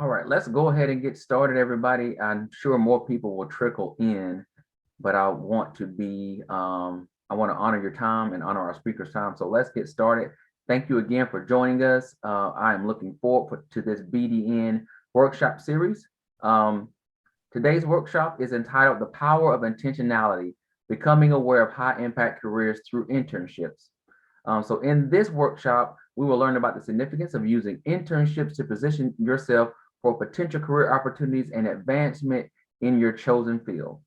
All right, let's go ahead and get started, everybody. I'm sure more people will trickle in, but I want to honor your time and honor our speaker's time. So let's get started. Thank you again for joining us. I am looking forward to this BDN workshop series. Today's workshop is entitled The Power of Intentionality, Becoming Aware of High Impact Careers Through Internships. So in this workshop, we will learn about the significance of using internships to position yourself for potential career opportunities and advancement in your chosen field.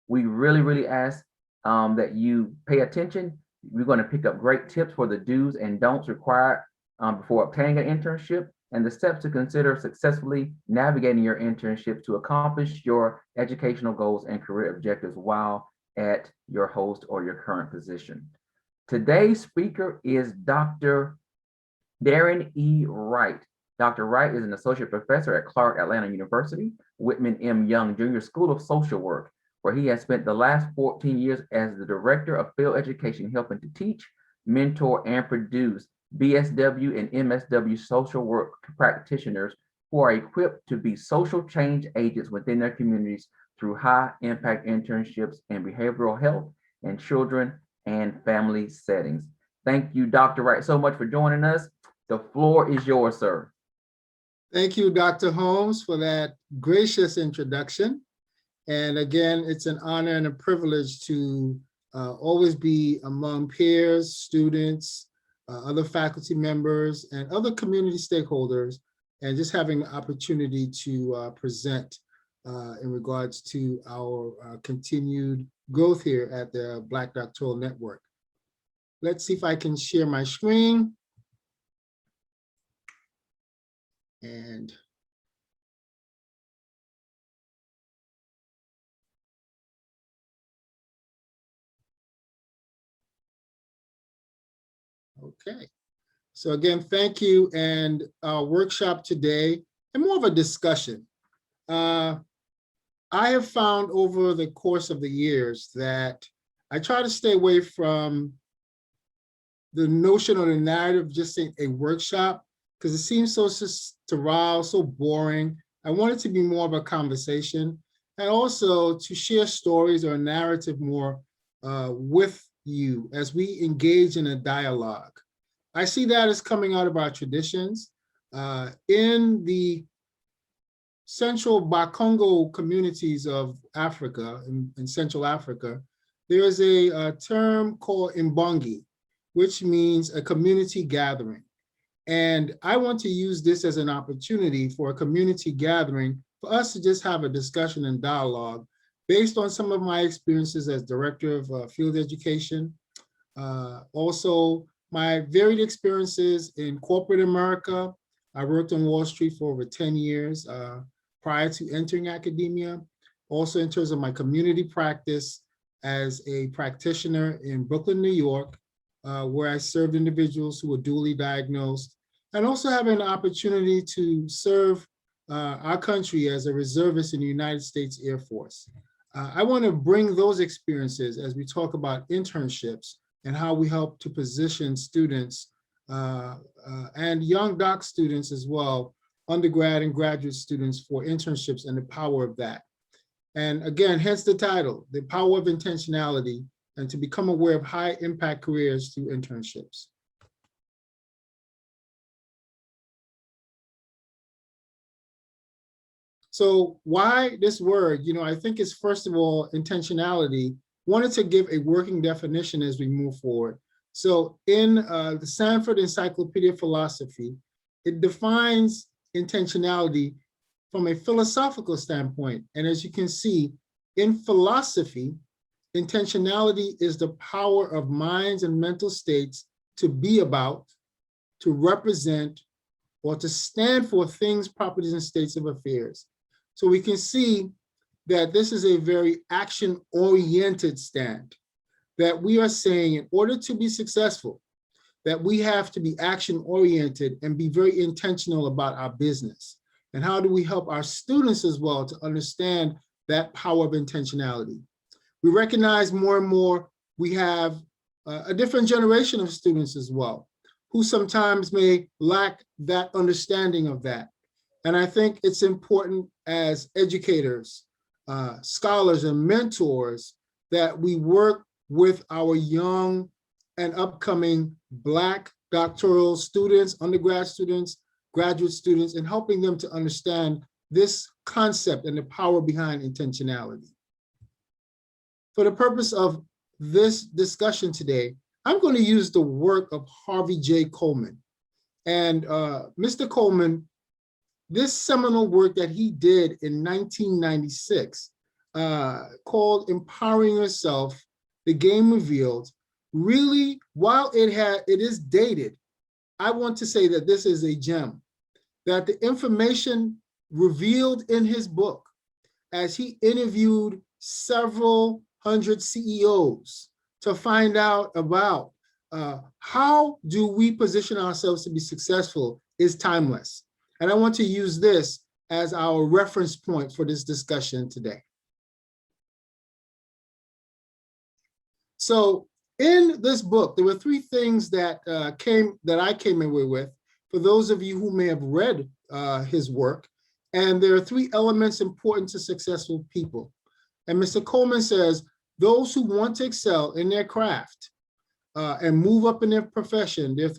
We really ask that you pay attention. We're going to pick up great tips for the do's and don'ts required before obtaining an internship and the steps to consider successfully navigating your internship to accomplish your educational goals and career objectives while at your host or your current position. Today's speaker is Dr. Darren E. Wright. Dr. Wright is an associate professor at Clark Atlanta University, Whitman M. Young Jr. School of Social Work, where he has spent the last 14 years as the director of field education, helping to teach, mentor, and produce BSW and MSW social work practitioners who are equipped to be social change agents within their communities through high impact internships in behavioral health and children and family settings. Thank you, Dr. Wright, so much for joining us. The floor is yours, sir. Thank you, Dr. Holmes, for that gracious introduction. And again, it's an honor and a privilege to always be among peers, students, other faculty members, and other community stakeholders, and just having the opportunity to present in regards to our continued growth here at the Black Doctoral Network. Let's see if I can share my screen. And okay. So again, thank you. And our workshop today, and more of a discussion. I have found over the course of the years that I try to stay away from the notion or the narrative of just saying a workshop, because it seems so sterile, so boring. I want it to be more of a conversation, and also to share stories or a narrative more with you as we engage in a dialogue. I see that as coming out of our traditions. In the central Bakongo communities of Africa, in Central Africa, there is a term called Mbongi, which means a community gathering. And I want to use this as an opportunity for a community gathering for us to just have a discussion and dialogue based on some of my experiences as director of field education. Also, my varied experiences in corporate America. I worked on Wall Street for over 10 years prior to entering academia. Also in terms of my community practice as a practitioner in Brooklyn, New York, where I served individuals who were dually diagnosed, and also having an opportunity to serve our country as a reservist in the United States Air Force. I want to bring those experiences as we talk about internships and how we help to position students and young doc students as well, undergrad and graduate students, for internships and the power of that. And again, hence the title, The Power of Intentionality, and to become aware of high impact careers through internships. So why this word? I think it's, first of all, intentionality. Wanted to give a working definition as we move forward. So in the Sanford Encyclopedia of Philosophy, it defines intentionality from a philosophical standpoint. And as you can see, in philosophy, intentionality is the power of minds and mental states to be about, to represent, or to stand for things, properties, and states of affairs. So we can see that this is a very action-oriented stand, that we are saying in order to be successful, that we have to be action-oriented and be very intentional about our business. And how do we help our students as well to understand that power of intentionality? We recognize more and more we have a different generation of students as well, who sometimes may lack that understanding of that. And I think it's important as educators, scholars, and mentors that we work with our young and upcoming Black doctoral students, undergrad students, graduate students, and helping them to understand this concept and the power behind intentionality. For the purpose of this discussion today, I'm going to use the work of Harvey J. Coleman. And Mr. Coleman, this seminal work that he did in 1996, called Empowering Yourself, The Game Revealed, really, while it is dated, I want to say that this is a gem, that the information revealed in his book, as he interviewed several hundred CEOs to find out about how do we position ourselves to be successful, is timeless. And I want to use this as our reference point for this discussion today. So in this book, there were three things that I came away with, for those of you who may have read his work. And there are three elements important to successful people. And Mr. Coleman says, those who want to excel in their craft and move up in their profession, there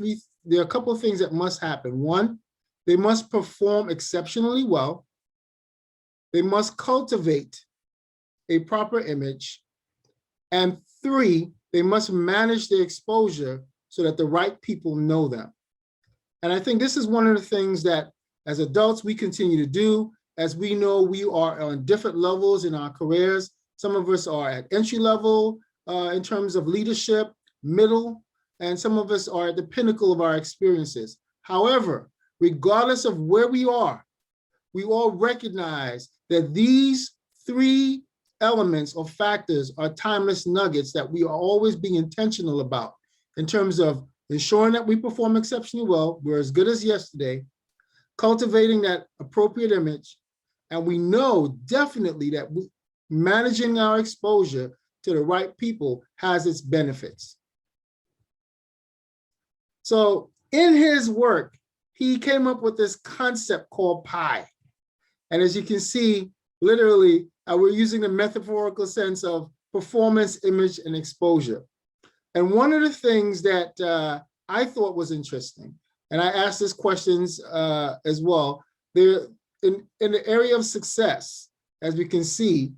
are a couple of things that must happen. One, they must perform exceptionally well. They must cultivate a proper image. And three, they must manage their exposure so that the right people know them. And I think this is one of the things that as adults we continue to do. As we know, we are on different levels in our careers. Some of us are at entry level in terms of leadership, middle, and some of us are at the pinnacle of our experiences. However, regardless of where we are, we all recognize that these three elements or factors are timeless nuggets that we are always being intentional about in terms of ensuring that we perform exceptionally well, we're as good as yesterday, cultivating that appropriate image, and we know definitely that managing our exposure to the right people has its benefits. So in his work, he came up with this concept called PI. And as you can see, literally, we're using the metaphorical sense of performance, image, and exposure. And one of the things that I thought was interesting, and I asked this questions as well, there in the area of success, as we can see,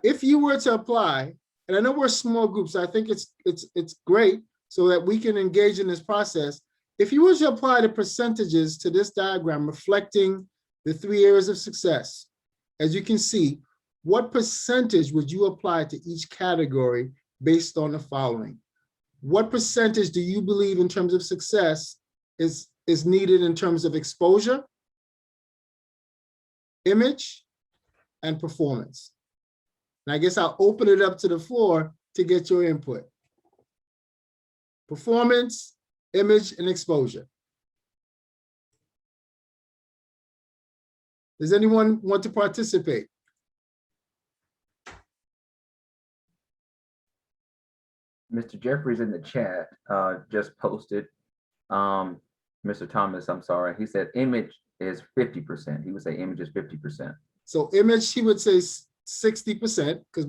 if you were to apply, and I know we're small groups, so I think it's great so that we can engage in this process. If you were to apply the percentages to this diagram reflecting the three areas of success, as you can see, what percentage would you apply to each category based on the following? What percentage do you believe in terms of success is needed in terms of exposure, image, and performance? And I guess I'll open it up to the floor to get your input. Performance, image, and exposure. Does anyone want to participate? Mr. Jeffries in the chat just posted, Mr. Thomas, I'm sorry, he said image is 50%. He would say image is 50%. So image, he would say 60%, because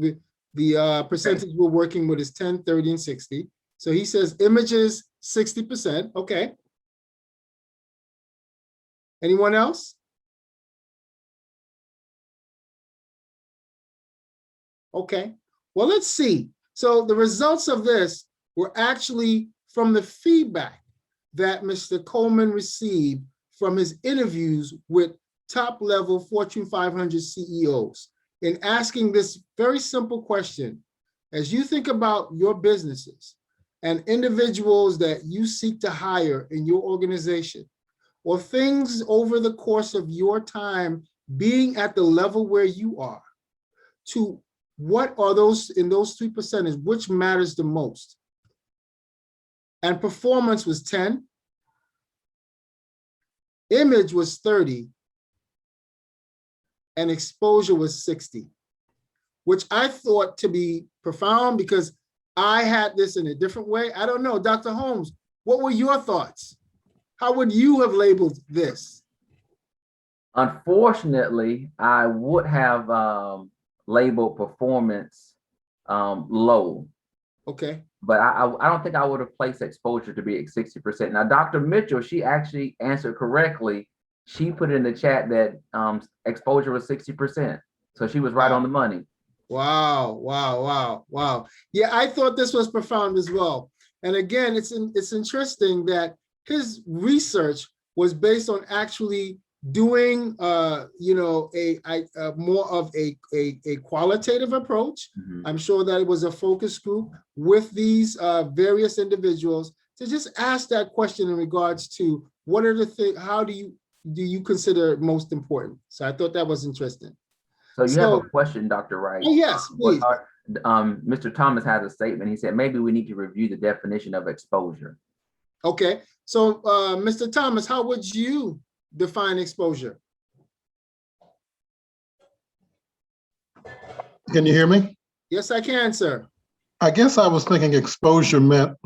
the percentage we're working with is 10, 30, and 60. So he says image is 60%. Okay. Anyone else? Okay. Well, let's see. So the results of this were actually from the feedback that Mr. Coleman received from his interviews with top-level Fortune 500 CEOs in asking this very simple question. As you think about your businesses and individuals that you seek to hire in your organization, or things over the course of your time being at the level where you are, to what are those, in those 3%, which matters the most? And performance was 10, image was 30, and exposure was 60, which I thought to be profound because I had this in a different way. I don't know, Dr. Holmes, what were your thoughts? How would you have labeled this? Unfortunately, I would have labeled performance low, Okay. but I don't think I would have placed exposure to be at 60%. Now, Dr. Mitchell, she actually answered correctly. She put in the chat that exposure was 60%. So she was right on Wow. the money. Wow. Wow. Wow. Wow. Yeah, I thought this was profound as well. And again, it's interesting that his research was based on actually doing a more of a qualitative approach. Mhm. I'm sure that it was a focus group with these various individuals to just ask that question in regards to what are the things, how do you consider it most important? So I thought that was interesting. So you have a So, question, Dr. Wright. oh, yes, What please. are, Mr. Thomas has a statement. He said maybe we need to review the definition of exposure. Okay. So, Mr. Thomas, how would you define exposure? Can you hear me? Yes, I can, sir. I guess I was thinking exposure meant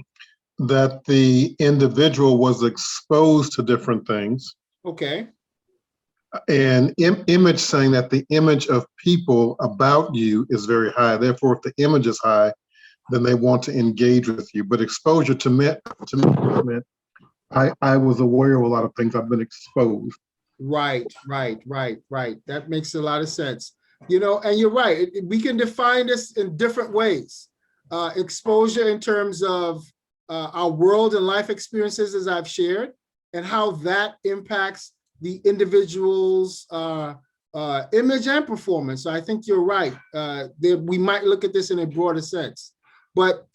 that the individual was exposed to different things, Okay. and image saying that the image of people about you is very high. Therefore, if the image is high, then they want to engage with you. But exposure to me meant I was aware of a lot of things. I've been exposed. Right. That makes a lot of sense. And you're right. We can define this in different ways. Exposure in terms of our world and life experiences, as I've shared, and how that impacts the individual's image and performance. So I think you're right. We might look at this in a broader sense. But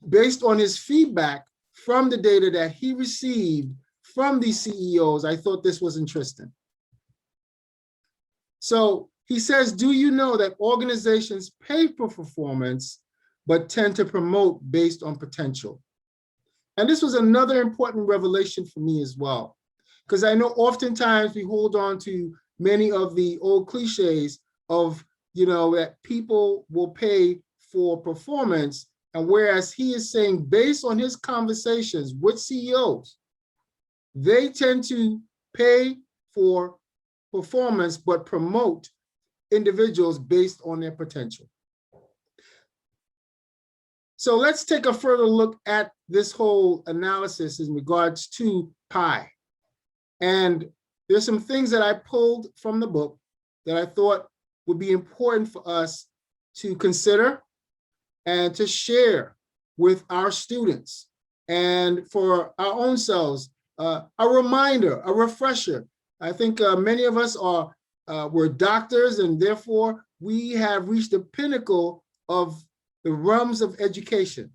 based on his feedback from the data that he received from these CEOs, I thought this was interesting. So he says, do you know that organizations pay for performance, but tend to promote based on potential? And this was another important revelation for me as well, because I know oftentimes we hold on to many of the old cliches of, that people will pay for performance. And whereas he is saying, based on his conversations with CEOs, they tend to pay for performance, but promote individuals based on their potential. So let's take a further look at this whole analysis in regards to pie. And there's some things that I pulled from the book that I thought would be important for us to consider and to share with our students and for our own selves. A reminder, a refresher. I think many of us we're doctors, and therefore we have reached the pinnacle of the realms of education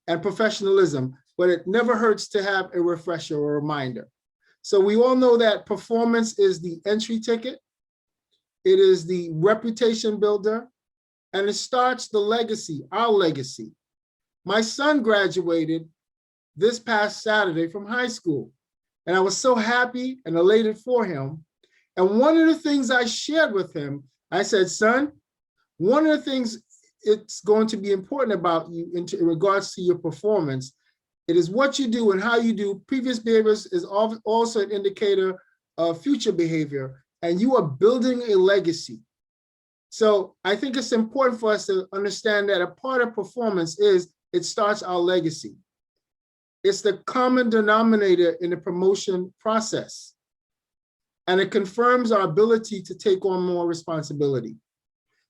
and professionalism, but it never hurts to have a refresher or a reminder. So we all know that performance is the entry ticket. It is the reputation builder, and it starts the legacy, our legacy. My son graduated this past Saturday from high school, and I was so happy and elated for him. And one of the things I shared with him, I said, son, one of the things it's going to be important about you in regards to your performance, it is what you do and how you do. Previous behaviors is also an indicator of future behavior, and you are building a legacy. So I think it's important for us to understand that a part of performance is it starts our legacy. It's the common denominator in the promotion process. And it confirms our ability to take on more responsibility.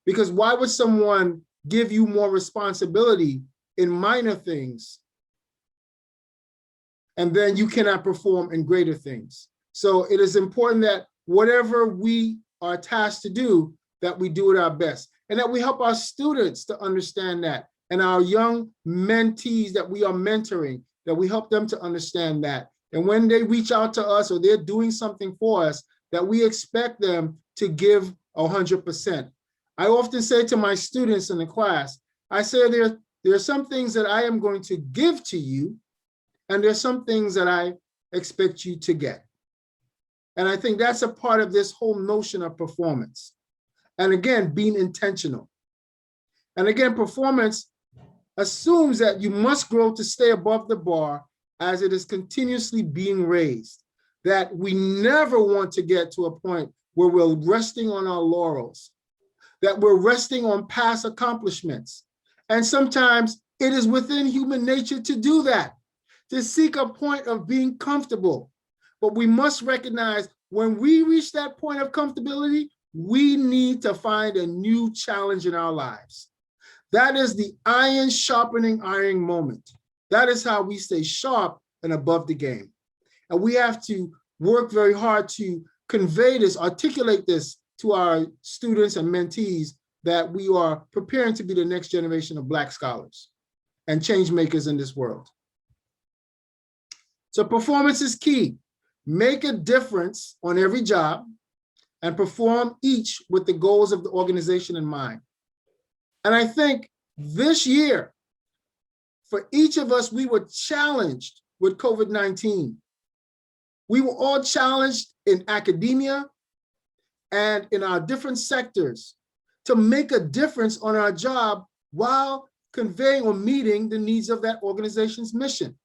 Because why would someone give you more responsibility in minor things and then you cannot perform in greater things? So it is important that whatever we are tasked to do, that we do it our best, and that we help our students to understand that, and our young mentees that we are mentoring, that we help them to understand that. And when they reach out to us or they're doing something for us, that we expect them to give 100%. I often say to my students in the class, I say there are some things that I am going to give to you, and there's some things that I expect you to get. And I think that's a part of this whole notion of performance. And again, being intentional. And again, performance assumes that you must grow to stay above the bar as it is continuously being raised, that we never want to get to a point where we're resting on our laurels, that we're resting on past accomplishments. And sometimes it is within human nature to do that, to seek a point of being comfortable. But we must recognize when we reach that point of comfortability, we need to find a new challenge in our lives. That is the iron sharpening iron moment. That is how we stay sharp and above the game. And we have to work very hard to convey this, articulate this to our students and mentees, that we are preparing to be the next generation of Black scholars and change makers in this world. So performance is key. Make a difference on every job and perform each with the goals of the organization in mind. And I think this year, for each of us, we were challenged with COVID-19. We were all challenged in academia and in our different sectors to make a difference on our job while conveying or meeting the needs of that organization's mission.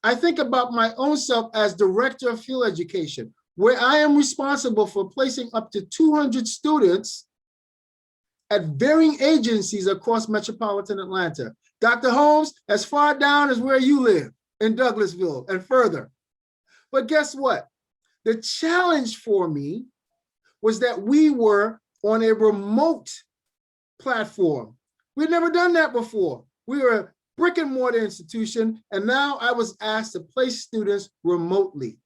I think about my own self as director of field education, where I am responsible for placing up to 200 students at varying agencies across metropolitan Atlanta. Dr. Holmes, as far down as where you live in Douglasville and further. But guess what? The challenge for me was that we were on a remote platform. We'd never done that before. We were a brick and mortar institution, and now I was asked to place students remotely.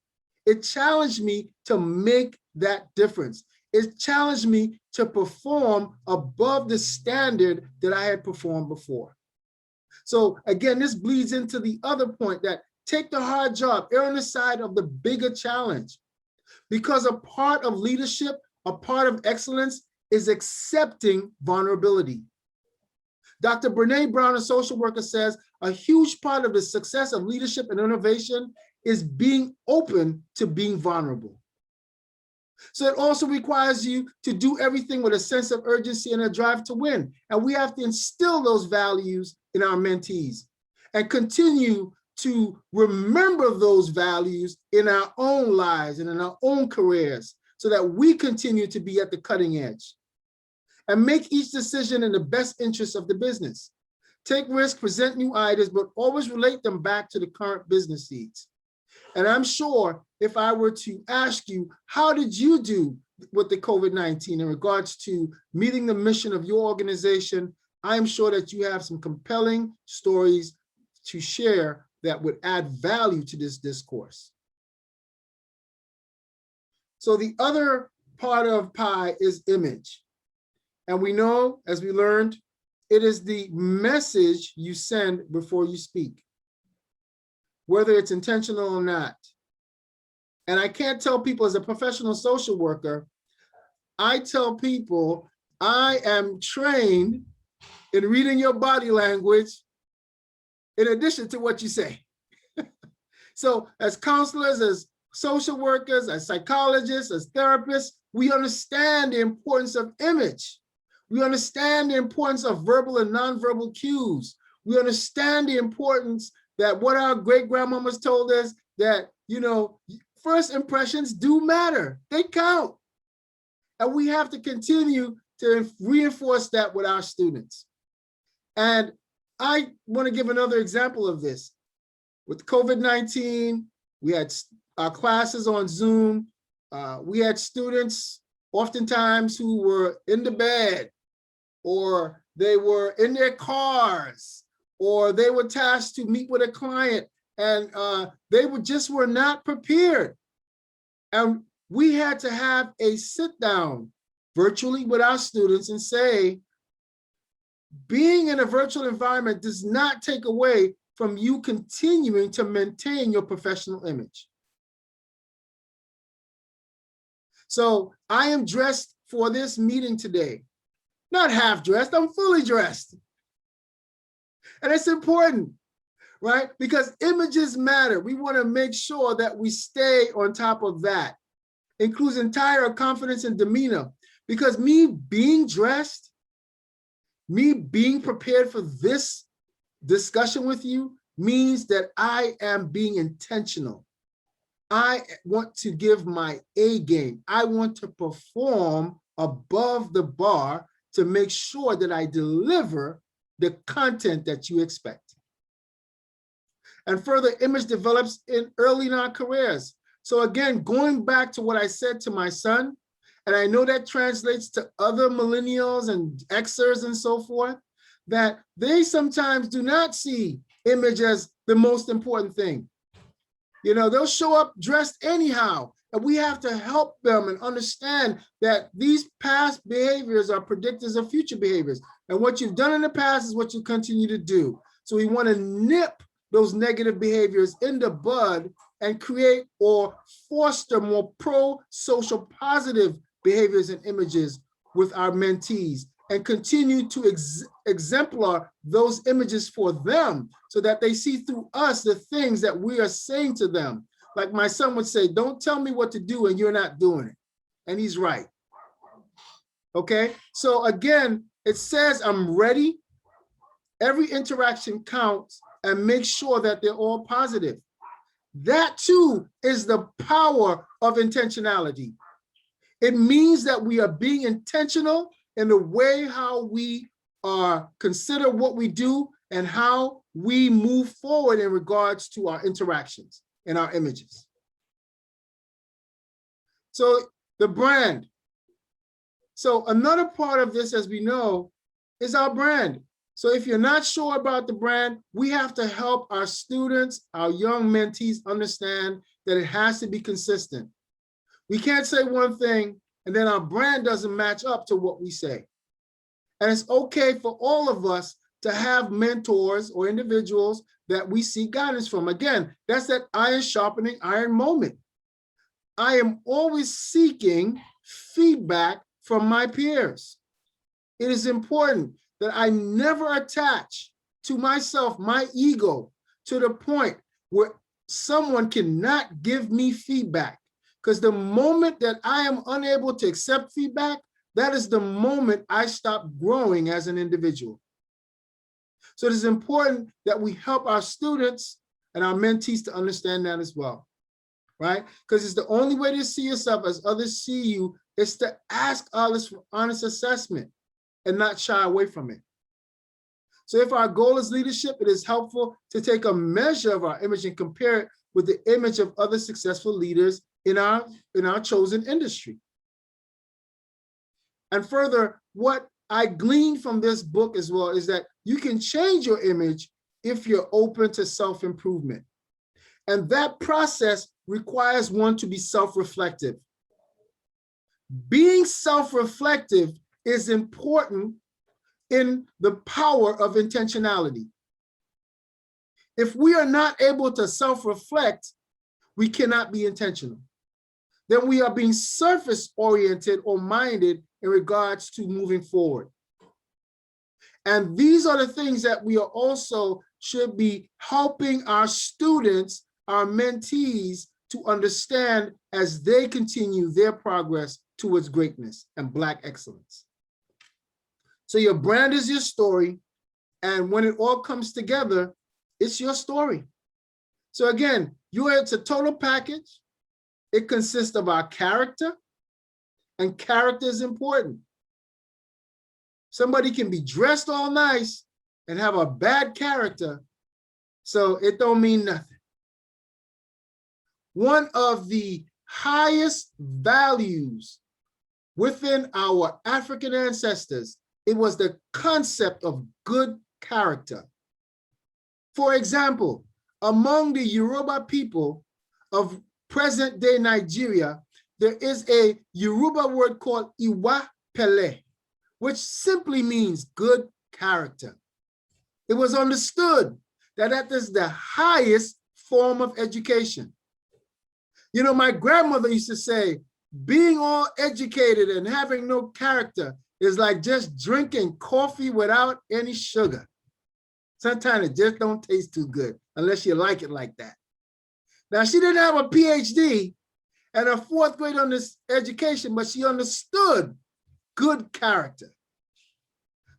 It challenged me to make that difference. It challenged me to perform above the standard that I had performed before. So again, this bleeds into the other point, that take the hard job, err on the side of the bigger challenge. Because a part of leadership, a part of excellence is accepting vulnerability. Dr. Brene Brown, a social worker, says a huge part of the success of leadership and innovation is being open to being vulnerable. So it also requires you to do everything with a sense of urgency and a drive to win. And we have to instill those values in our mentees and continue to remember those values in our own lives and in our own careers so that we continue to be at the cutting edge. And make each decision in the best interest of the business. Take risks, present new ideas, but always relate them back to the current business needs. And I'm sure if I were to ask you, how did you do with the COVID-19 in regards to meeting the mission of your organization, I'm sure that you have some compelling stories to share that would add value to this discourse. So the other part of PI is image. And we know, as we learned, it is the message you send before you speak, whether it's intentional or not. And I can't tell people, as a professional social worker, I tell people I am trained in reading your body language in addition to what you say. So as counselors, as social workers, as psychologists, as therapists, we understand the importance of image. We understand the importance of verbal and nonverbal cues. We understand the importance that what our great grandmamas told us, that, you know, first impressions do matter. They count. And we have to continue to reinforce that with our students. And I want to give another example of this. With COVID-19, we had our classes on Zoom. We had students oftentimes who were in the bed, or they were in their cars, or they were tasked to meet with a client, and they were not prepared. And we had to have a sit down virtually with our students and say, being in a virtual environment does not take away from you continuing to maintain your professional image. So I am dressed for this meeting today. Not half dressed, I'm fully dressed. And it's important, right? Because images matter. We want to make sure that we stay on top of that. Includes entire confidence and demeanor. Because me being dressed, me being prepared for this discussion with you means that I am being intentional. I want to give my A game. I want to perform above the bar to make sure that I deliver the content that you expect. And further, image develops early in our careers. So again, going back to what I said to my son, and I know that translates to other millennials and Xers and so forth, that they sometimes do not see image as the most important thing. You know, they'll show up dressed anyhow, and we have to help them and understand that these past behaviors are predictors of future behaviors. And what you've done in the past is what you continue to do. So we want to nip those negative behaviors in the bud and create or foster more pro-social positive behaviors and images with our mentees, and continue to exemplar those images for them so that they see through us the things that we are saying to them. Like my son would say, don't tell me what to do and you're not doing it. And he's right. Okay, so again, it says I'm ready. Every interaction counts, and make sure that they're all positive. That too is the power of intentionality. It means that we are being intentional in the way how we consider what we do and how we move forward in regards to our interactions and our images. So the brand. So another part of this, as we know, is our brand. So if you're not sure about the brand, we have to help our students, our young mentees understand that it has to be consistent. We can't say one thing and then our brand doesn't match up to what we say. And it's okay for all of us to have mentors or individuals that we seek guidance from. Again, that's that iron sharpening iron moment. I am always seeking feedback from my peers. It is important that I never attach to myself, my ego, to the point where someone cannot give me feedback. Because the moment that I am unable to accept feedback, that is the moment I stop growing as an individual. So it is important that we help our students and our mentees to understand that as well, right? Because it's the only way to see yourself as others see you is to ask others for honest assessment and not shy away from it. So if our goal is leadership, it is helpful to take a measure of our image and compare it with the image of other successful leaders in our chosen industry. And further, what I gleaned from this book as well is that you can change your image if you're open to self-improvement. And that process requires one to be self-reflective. Being self-reflective is important in the power of intentionality. If we are not able to self-reflect, we cannot be intentional. Then we are being surface-oriented or minded in regards to moving forward. And these are the things that we are also should be helping our students, our mentees, to understand as they continue their progress towards greatness and Black excellence. So your brand is your story, and when it all comes together, it's your story. So again, it's a total package. It consists of our character, and character is important. Somebody can be dressed all nice and have a bad character, so it don't mean nothing. One of the highest values within our African ancestors, it was the concept of good character. For example, among the Yoruba people of present-day Nigeria, there is a Yoruba word called Iwa Pele, which simply means good character. It was understood that that is the highest form of education. You know, my grandmother used to say, being all educated and having no character is like just drinking coffee without any sugar. Sometimes it just don't taste too good unless you like it like that. Now, she didn't have a PhD and a fourth grade on this education, but she understood good character.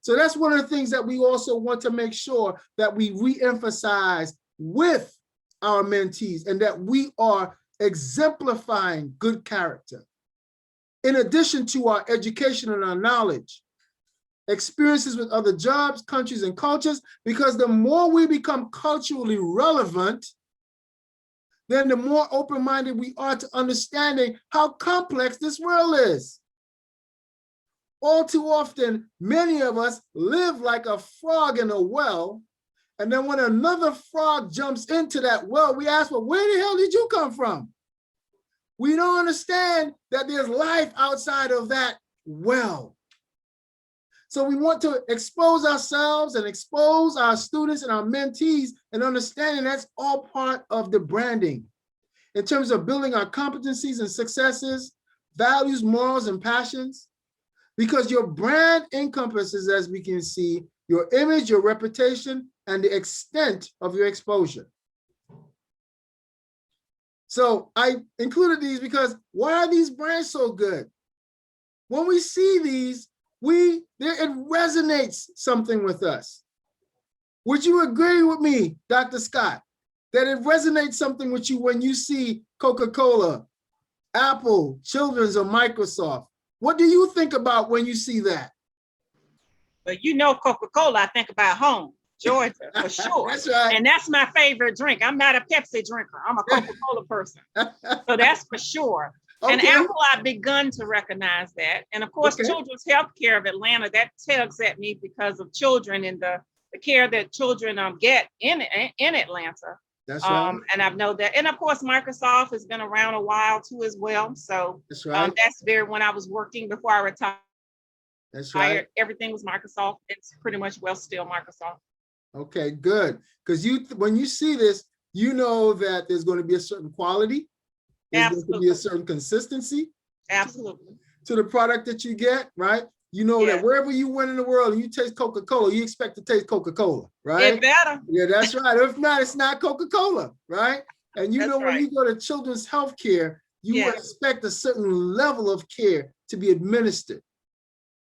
So that's one of the things that we also want to make sure that we re-emphasize with our mentees and that we are exemplifying good character. In addition to our education and our knowledge, experiences with other jobs, countries, and cultures, because the more we become culturally relevant, then the more open-minded we are to understanding how complex this world is. All too often, many of us live like a frog in a well, and then when another frog jumps into that well, we ask, well, where the hell did you come from? We don't understand that there's life outside of that well. So we want to expose ourselves and expose our students and our mentees and understanding that's all part of the branding. In terms of building our competencies and successes, values, morals, and passions, because your brand encompasses, as we can see, your image, your reputation, and the extent of your exposure. So I included these because why are these brands so good? When we see these, it resonates something with us. Would you agree with me, Dr. Scott, that it resonates something with you when you see Coca-Cola, Apple, Children's, or Microsoft? What do you think about when you see that? But you know Coca-Cola, I think about home, Georgia, for sure. That's right. And that's my favorite drink. I'm not a Pepsi drinker. I'm a Coca-Cola person. So that's for sure. Okay. And Apple, I've begun to recognize that. And of course, Children's Healthcare of Atlanta, that tugs at me because of children and the care that children get in Atlanta. That's right. And I've known that. And of course, Microsoft has been around a while too as well. So that's right. That's when I was working before I retired. That's right. Everything was Microsoft. It's pretty much still Microsoft. Okay, good. Because when you see this, you know that there's going to be a certain quality. There's going to be a certain consistency. Absolutely. To the product that you get, right? You know that wherever you went in the world and you taste Coca-Cola, you expect to taste Coca-Cola, right? It better. Yeah, that's right. If not, it's not Coca-Cola, right? And you know when you go to children's healthcare, you expect a certain level of care to be administered.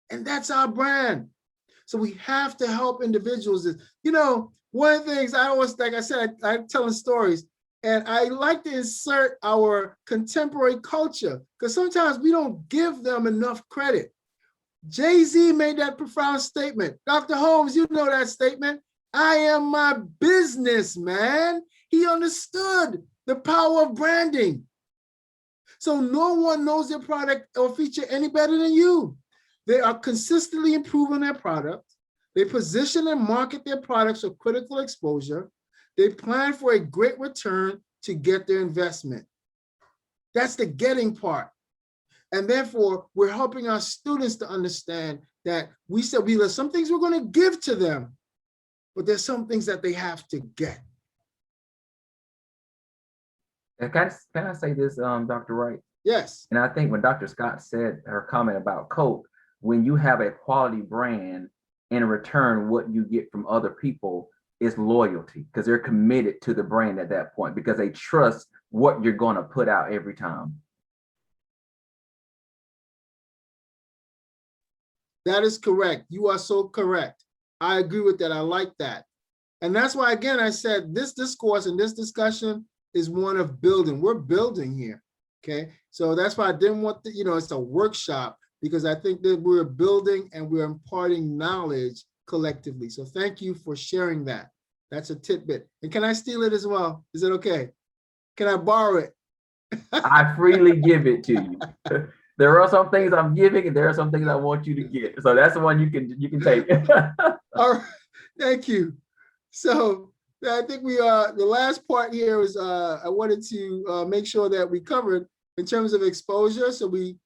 And that's our brand. So we have to help individuals. You know, one of the things I always, like I said, I'm telling stories, and I like to insert our contemporary culture because sometimes we don't give them enough credit. Jay-Z made that profound statement. Dr. Holmes, you know that statement. I am my business, man. He understood the power of branding. So no one knows their product or feature any better than you. They are consistently improving their product. They position and market their products for critical exposure. They plan for a great return to get their investment. That's the getting part. And therefore, we're helping our students to understand that there's some things we're going to give to them, but there's some things that they have to get. And can I say this, Dr. Wright? Yes. And I think when Dr. Scott said her comment about Coke, when you have a quality brand, in return, what you get from other people is loyalty, because they're committed to the brand at that point, because they trust what you're going to put out every time. That is correct. You are so correct. I agree with that. I like that. And that's why, again, I said this discourse and this discussion is one of building. We're building here, okay? So that's why I didn't want to, it's a workshop, because I think that we're building and we're imparting knowledge collectively. So thank you for sharing that. That's a tidbit. And can I steal it as well? Is it okay? Can I borrow it? I freely give it to you. There are some things I'm giving, and there are some things I want you to get. So that's the one you can take. All right, thank you. So I think the last part here is I wanted to make sure that we covered in terms of exposure. So we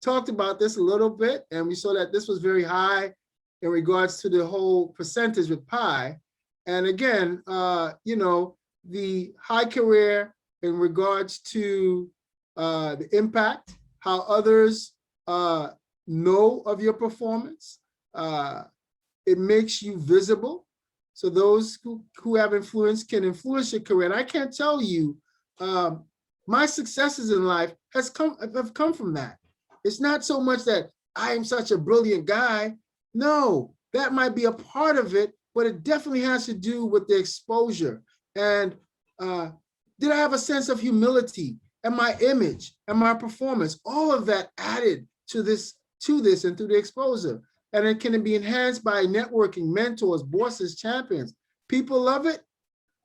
talked about this a little bit, and we saw that this was very high in regards to the whole percentage with PI. And again, the high career in regards to the impact, how others know of your performance. It makes you visible. So those who have influence can influence your career. And I can't tell you, my successes in life have come from that. It's not so much that I am such a brilliant guy. No, that might be a part of it, but it definitely has to do with the exposure. And did I have a sense of humility and my image and my performance? All of that added to this and through the exposure. And it can be enhanced by networking, mentors, bosses, champions. People love it,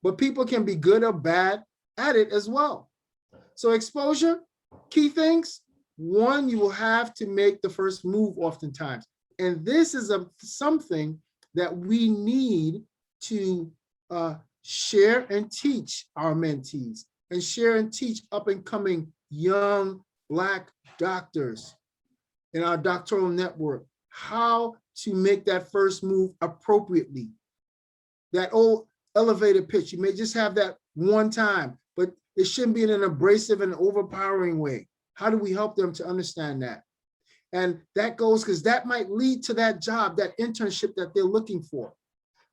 but people can be good or bad at it as well. So exposure, key things. One, you will have to make the first move oftentimes. And this is something that we need to share and teach our mentees, and share and teach up and coming young Black doctors in our doctoral network, how to make that first move appropriately. That old elevated pitch, you may just have that one time, but it shouldn't be in an abrasive and overpowering way. How do we help them to understand that? And that goes because that might lead to that job, that internship that they're looking for,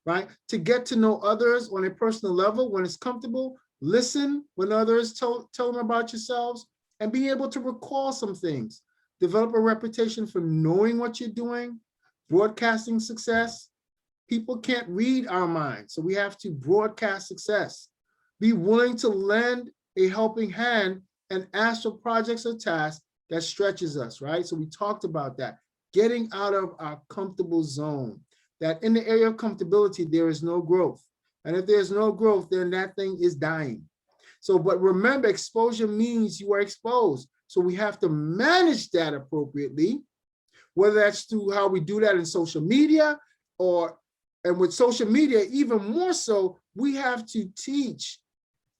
right? To get to know others on a personal level when it's comfortable, listen when others tell them about yourselves, and be able to recall some things. Develop a reputation for knowing what you're doing, broadcasting success. People can't read our minds, so we have to broadcast success. Be willing to lend a helping hand and ask for projects or tasks that stretches us, right? So we talked about that, getting out of our comfortable zone, that in the area of comfortability, there is no growth. And if there's no growth, then that thing is dying. So, but remember, exposure means you are exposed. So we have to manage that appropriately, whether that's through how we do that in social media, and with social media, even more so, we have to teach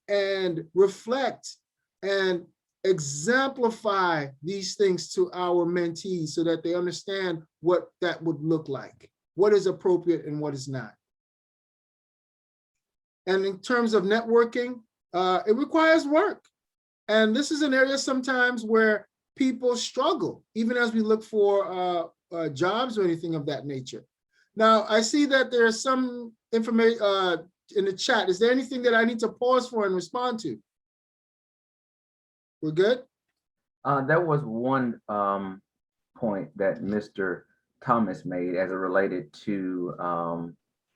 and reflect and exemplify these things to our mentees so that they understand what that would look like, what is appropriate and what is not. And in terms of networking, it requires work. And this is an area sometimes where people struggle, even as we look for jobs or anything of that nature. Now, I see that there's some information in the chat. Is there anything that I need to pause for and respond to? We're good? There was one point that Mr. Thomas made as it related to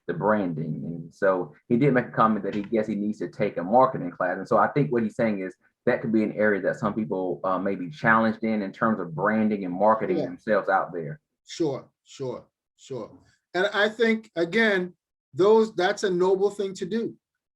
the branding. And so he did make a comment that he guess he needs to take a marketing class. And so I think what he's saying is that could be an area that some people may be challenged in terms of branding and marketing themselves out there. Sure. And I think, again, that's a noble thing to do.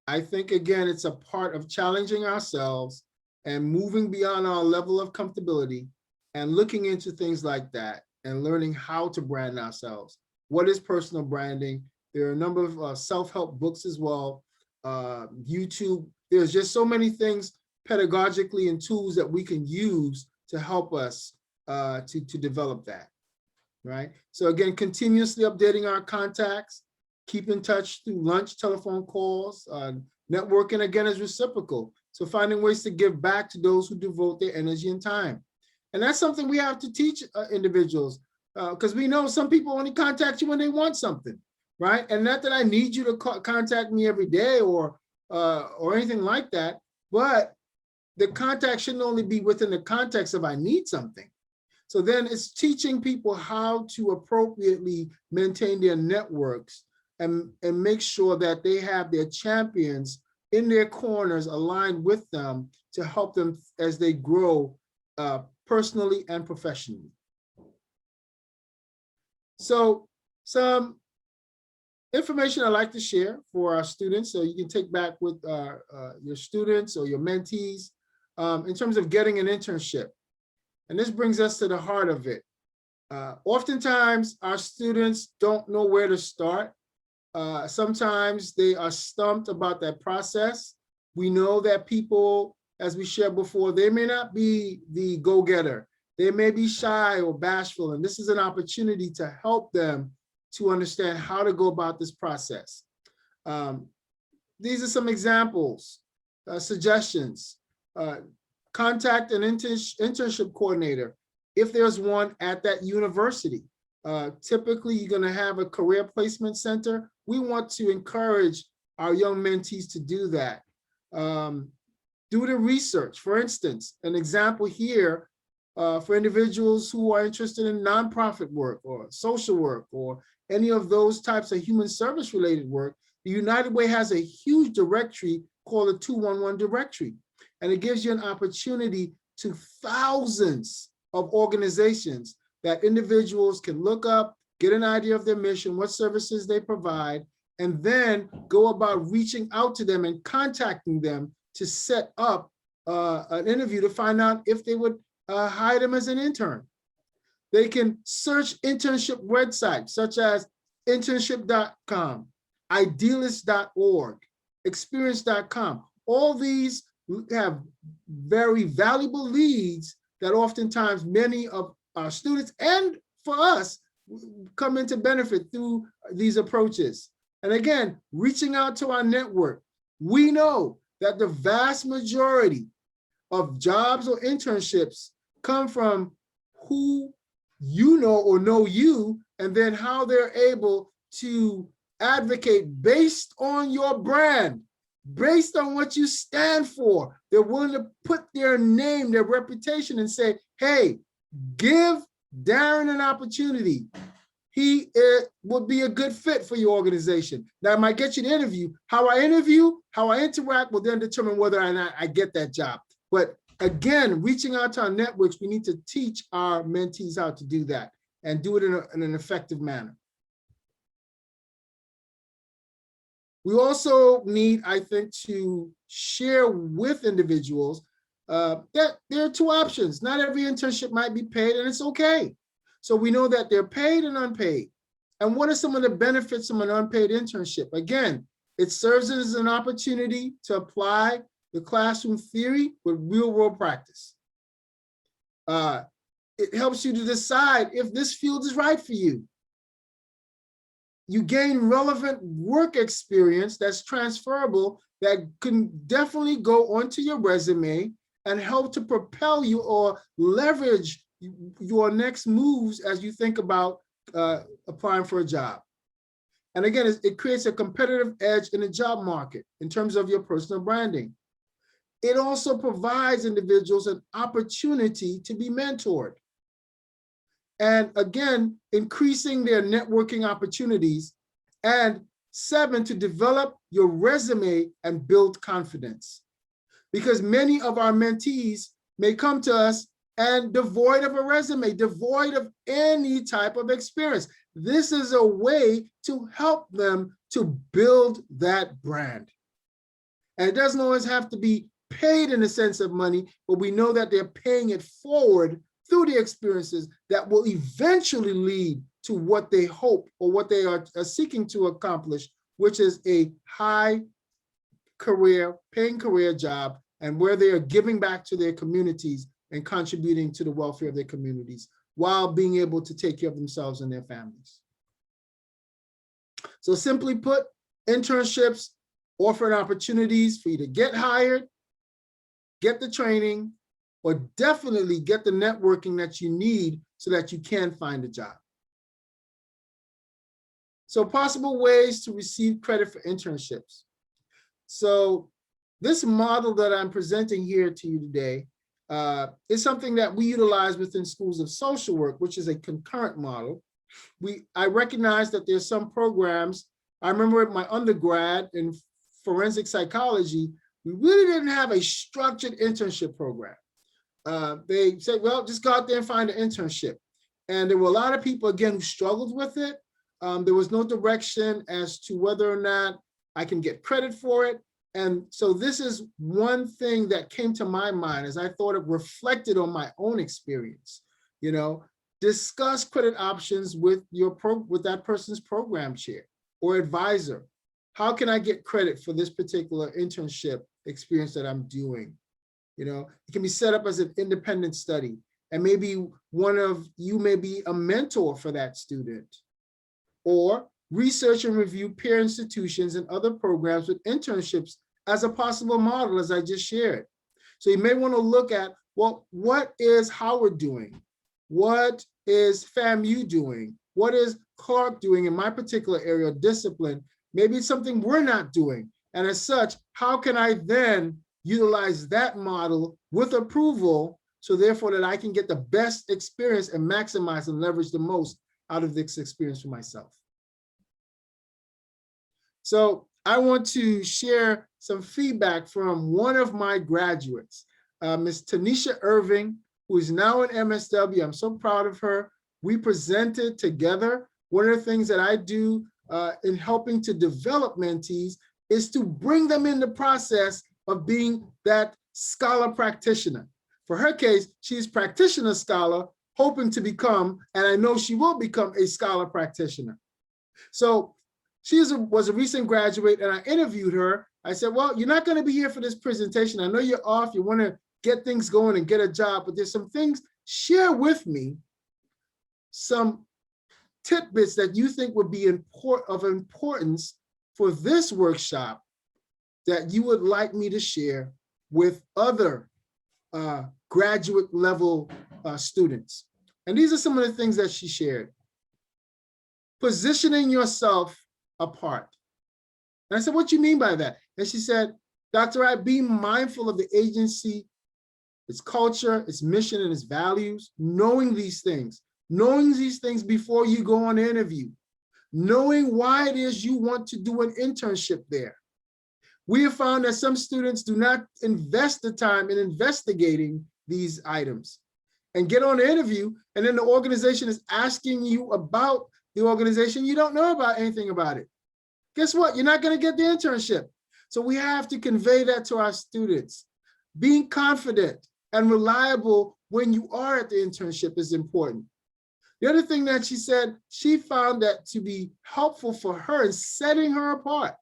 I think, again, it's a part of challenging ourselves and moving beyond our level of comfortability and looking into things like that and learning how to brand ourselves. What is personal branding? There are a number of self-help books as well, YouTube. There's just so many things pedagogically and tools that we can use to help us to develop that, right? So again, continuously updating our contacts, keep in touch through lunch, telephone calls, networking again is reciprocal. So finding ways to give back to those who devote their energy and time. And that's something we have to teach individuals, because we know some people only contact you when they want something, right? And not that I need you to contact me every day or anything like that, but the contact shouldn't only be within the context of I need something. So then it's teaching people how to appropriately maintain their networks and make sure that they have their champions in their corners aligned with them to help them as they grow personally and professionally. So some information I'd like to share for our students, so you can take back with your students or your mentees in terms of getting an internship. And this brings us to the heart of it. Oftentimes, our students don't know where to start. Sometimes they are stumped about that process. We know that people, as we shared before, they may not be the go-getter. They may be shy or bashful, and this is an opportunity to help them to understand how to go about this process. These are some examples, suggestions. Contact an internship coordinator if there's one at that university. Typically, you're going to have a career placement center. We want to encourage our young mentees to do that. Do the research. For instance, an example here for individuals who are interested in nonprofit work or social work or any of those types of human service related work, The United Way has a huge directory called the 211 directory, and it gives you an opportunity to thousands of organizations that individuals can look up, get an idea of their mission, what services they provide, and then go about reaching out to them and contacting them to set up an interview to find out if they would hire them as an intern. They can search internship websites such as internship.com, idealist.org, experience.com. All these have very valuable leads that oftentimes many of our students and for us come into benefit through these approaches. And again, reaching out to our network, we know that the vast majority of jobs or internships come from who you know or know you, and then how they're able to advocate based on your brand, based on what you stand for. They're willing to put their name, their reputation, and say, hey, give Darren an opportunity. He would be a good fit for your organization. Now, it might get you the interview. How I interview, how I interact will then determine whether or not I get that job. But again, reaching out to our networks, we need to teach our mentees how to do that and do it in an effective manner. We also need, I think, to share with individuals that there are two options. Not every internship might be paid, and it's okay. So we know that they're paid and unpaid. And what are some of the benefits of an unpaid internship? Again, it serves as an opportunity to apply the classroom theory with real world practice. It helps you to decide if this field is right for you. You gain relevant work experience that's transferable, that can definitely go onto your resume and help to propel you or leverage your next moves as you think about applying for a job. And again, it creates a competitive edge in the job market in terms of your personal branding. It also provides individuals an opportunity to be mentored. And again, increasing their networking opportunities. And 7, to develop your resume and build confidence. Because many of our mentees may come to us and devoid of a resume, devoid of any type of experience. This is a way to help them to build that brand. And it doesn't always have to be paid in the sense of money, but we know that they're paying it forward through the experiences that will eventually lead to what they hope or what they are seeking to accomplish, which is a high career, paying career job, and where they are giving back to their communities and contributing to the welfare of their communities while being able to take care of themselves and their families. So simply put, internships offer opportunities for you to get hired, get the training, or definitely get the networking that you need so that you can find a job. So possible ways to receive credit for internships. So this model that I'm presenting here to you today is something that we utilize within schools of social work, which is a concurrent model. I recognize that there's some programs. I remember at my undergrad in forensic psychology, we really didn't have a structured internship program. They said, well, just go out there and find an internship. And there were a lot of people, again, who struggled with it. There was no direction as to whether or not I can get credit for it. And so this is one thing that came to my mind as I thought it reflected on my own experience. You know, discuss credit options with that person's program chair or advisor. How can I get credit for this particular internship experience that I'm doing? You know, it can be set up as an independent study, and maybe one of you may be a mentor for that student. Or research and review peer institutions and other programs with internships as a possible model, as I just shared. So you may want to look at, well, what is Howard doing? What is FAMU doing? What is Clark doing in my particular area of discipline? Maybe it's something we're not doing. And as such, how can I then utilize that model with approval, so therefore that I can get the best experience and maximize and leverage the most out of this experience for myself? So I want to share some feedback from one of my graduates, Ms. Tanisha Irving, who is now in MSW. I'm so proud of her. We presented together. One of the things that I do in helping to develop mentees is to bring them in the process of being that scholar practitioner. For her case, she's practitioner scholar, hoping to become, and I know she will become, a scholar practitioner. So she was a recent graduate, and I interviewed her. I said, well, you're not going to be here for this presentation. I know you're off. You want to get things going and get a job, but there's some things. Share with me some tidbits that you think would be of importance for this workshop that you would like me to share with other graduate level students. And these are some of the things that she shared. Positioning yourself apart. And I said, what do you mean by that? And she said, Dr. Wright, be mindful of the agency, its culture, its mission, and its values, knowing these things before you go on an interview, knowing why it is you want to do an internship there. We have found that some students do not invest the time in investigating these items and get on an interview, and then the organization is asking you about the organization. You don't know about anything about it. Guess what? You're not going to get the internship. So we have to convey that to our students. Being confident and reliable when you are at the internship is important. The other thing that she said, she found that to be helpful for her in setting her apart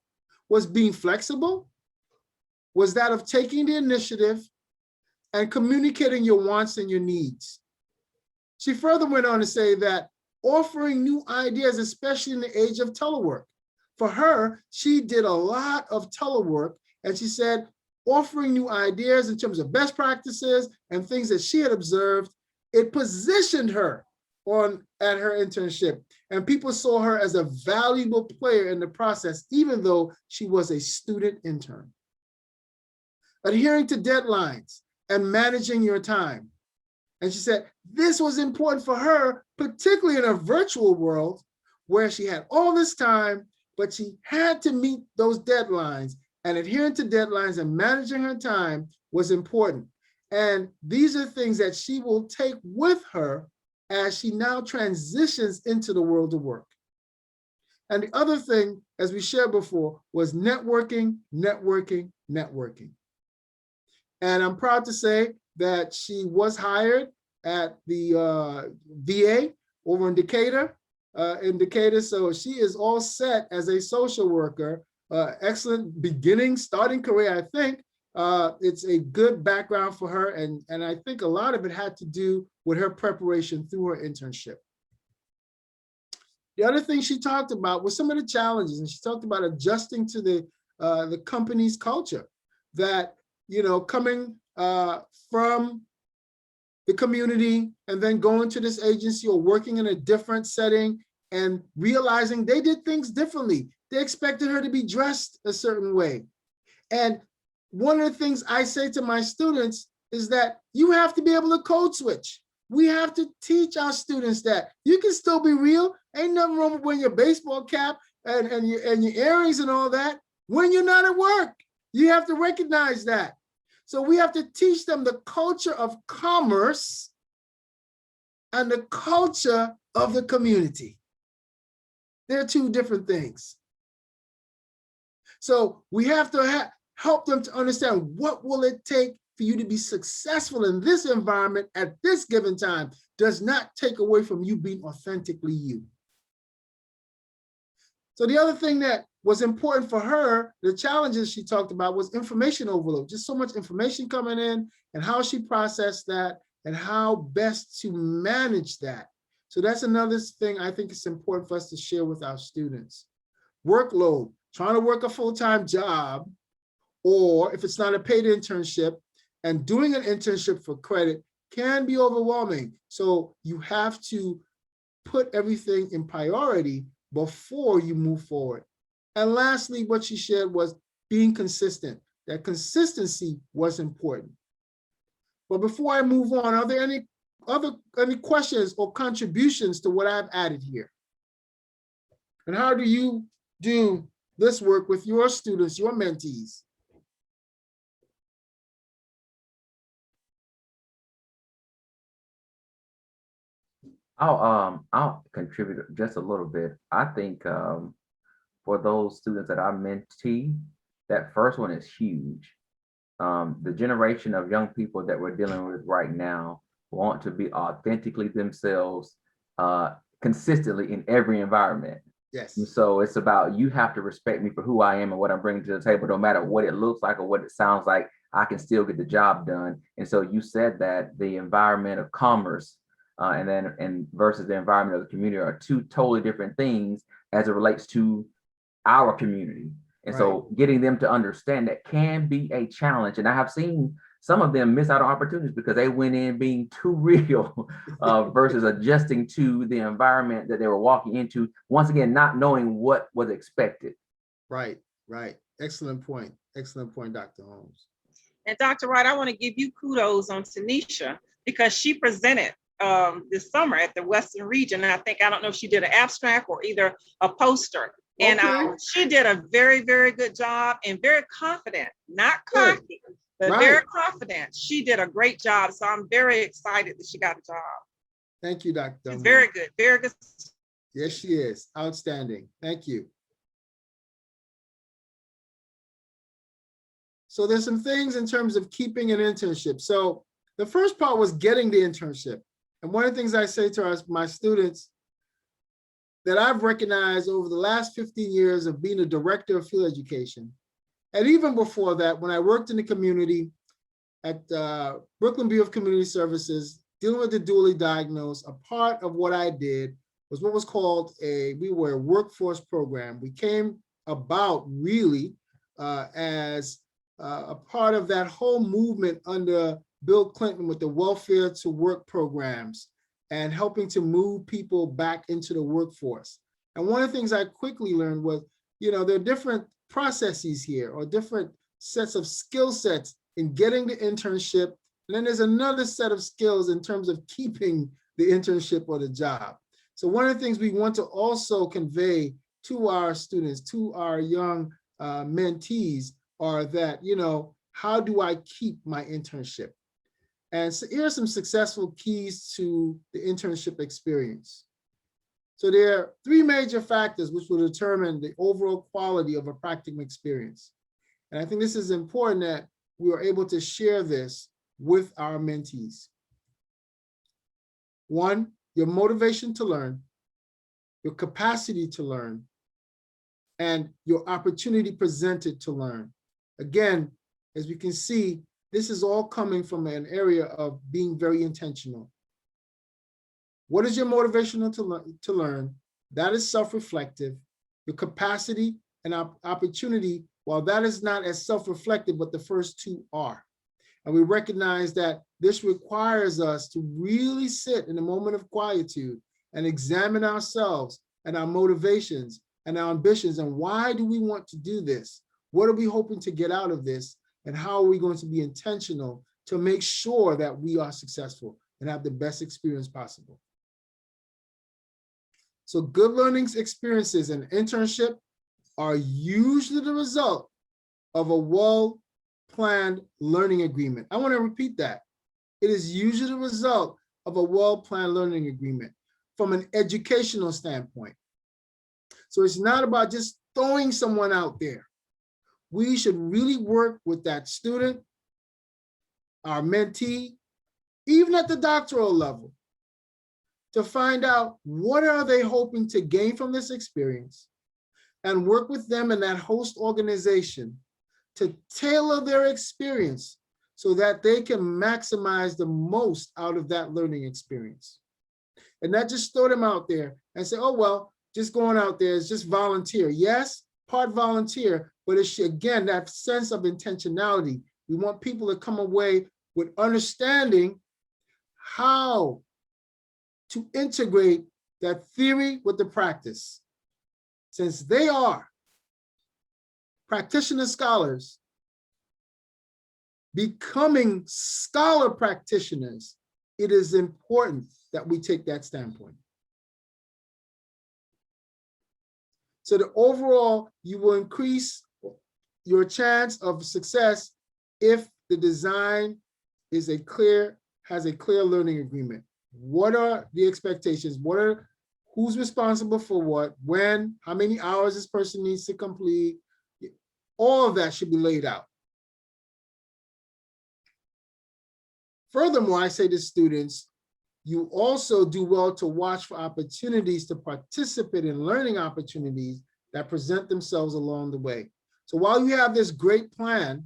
was being flexible, was that of taking the initiative and communicating your wants and your needs. She further went on to say that offering new ideas, especially in the age of telework. For her, she did a lot of telework, and she said offering new ideas in terms of best practices and things that she had observed, it positioned her at her internship, and people saw her as a valuable player in the process, even though she was a student intern. Adhering to deadlines and managing your time. And she said this was important for her, particularly in a virtual world where she had all this time, but she had to meet those deadlines, and adhering to deadlines and managing her time was important. And these are things that she will take with her as she now transitions into the world of work. And the other thing, as we shared before, was networking, networking, networking. And I'm proud to say that she was hired at the VA over in Decatur, so she is all set as a social worker. Excellent beginning, starting career, I think. It's a good background for her, and I think a lot of it had to do with her preparation through her internship. The other thing she talked about was some of the challenges, and she talked about adjusting to the company's culture. That, coming from the community and then going to this agency or working in a different setting and realizing they did things differently. They expected her to be dressed a certain way. And one of the things I say to my students is that you have to be able to code switch. We have to teach our students that you can still be real. Ain't nothing wrong with wearing your baseball cap and your earrings and all that when you're not at work. You have to recognize that. So we have to teach them the culture of commerce and the culture of the community. They're two different things. So we have to help them to understand what will it take for you to be successful in this environment at this given time. Does not take away from you being authentically you. So the other thing that was important for her, the challenges she talked about, was information overload. Just so much information coming in and how she processed that and how best to manage that. So that's another thing I think it's important for us to share with our students. Workload, trying to work a full-time job, or if it's not a paid internship, and doing an internship for credit can be overwhelming. So you have to put everything in priority before you move forward. And lastly, what she shared was being consistent. That consistency was important. But before I move on, are there any questions or contributions to what I've added here? And how do you do this work with your students, your mentees? I'll contribute just a little bit. I think for those students that I mentee, that first one is huge. The generation of young people that we're dealing with right now want to be authentically themselves consistently in every environment. Yes. And so it's about, you have to respect me for who I am and what I'm bringing to the table, no matter what it looks like or what it sounds like. I can still get the job done. And so you said that the environment of commerce and versus the environment of the community are two totally different things as it relates to our community. And so getting them to understand that can be a challenge. And I have seen some of them miss out on opportunities because they went in being too real versus adjusting to the environment that they were walking into. Once again, not knowing what was expected. Right, right. Excellent point. Excellent point, Dr. Holmes. And Dr. Wright, I want to give you kudos on Tanisha because she presented this summer at the Western region. And I don't know if she did an abstract or either a poster. And she did a very, very good job and very confident, not cocky, but very confident. She did a great job. So I'm very excited that she got a job. Thank you, Dr. It's very good, very good. Yes, she is. Outstanding. Thank you. So there's some things in terms of keeping an internship. So the first part was getting the internship. And one of the things I say to my students that I've recognized over the last 15 years of being a director of field education, and even before that, when I worked in the community at Brooklyn Bureau of Community Services, dealing with the dually diagnosed, a part of what I did was what was called we were a workforce program. We came about really as a part of that whole movement under Bill Clinton with the welfare to work programs and helping to move people back into the workforce. And one of the things I quickly learned was, there are different processes here or different sets of skill sets in getting the internship. And then there's another set of skills in terms of keeping the internship or the job. So one of the things we want to also convey to our students, to our young mentees are that, how do I keep my internship? And so here are some successful keys to the internship experience. So there are three major factors which will determine the overall quality of a practicum experience. And I think this is important that we are able to share this with our mentees. One, your motivation to learn, your capacity to learn, and your opportunity presented to learn. Again, as we can see, this is all coming from an area of being very intentional. What is your motivation to learn? That is self-reflective. Your capacity and opportunity, while that is not as self-reflective, but the first two are. And we recognize that this requires us to really sit in a moment of quietude and examine ourselves and our motivations and our ambitions. And why do we want to do this? What are we hoping to get out of this? And how are we going to be intentional to make sure that we are successful and have the best experience possible? So good learning experiences and internship are usually the result of a well-planned learning agreement. I want to repeat that. It is usually the result of a well-planned learning agreement from an educational standpoint. So it's not about just throwing someone out there. We should really work with that student, our mentee, even at the doctoral level, to find out what are they hoping to gain from this experience and work with them in that host organization to tailor their experience so that they can maximize the most out of that learning experience. And not just throw them out there and say, oh, well, just going out there is just volunteer. Yes, part volunteer, but it's, again, that sense of intentionality. We want people to come away with understanding how to integrate that theory with the practice. Since they are practitioner scholars, becoming scholar practitioners, it is important that we take that standpoint. So that overall, you will increase your chance of success if the design has a clear learning agreement. What are the expectations? Who's responsible for what, when, how many hours this person needs to complete? All of that should be laid out. Furthermore, I say to students, you also do well to watch for opportunities to participate in learning opportunities that present themselves along the way. So while you have this great plan,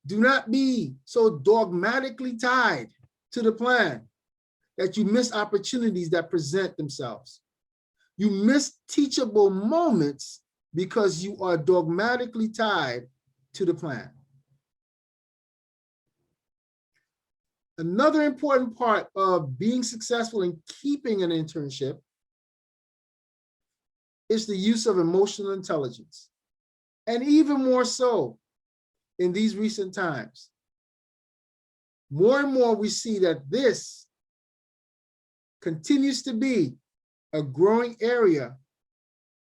do not be so dogmatically tied to the plan that you miss opportunities that present themselves. You miss teachable moments because you are dogmatically tied to the plan. Another important part of being successful in keeping an internship is the use of emotional intelligence. And even more so in these recent times. More and more we see that this continues to be a growing area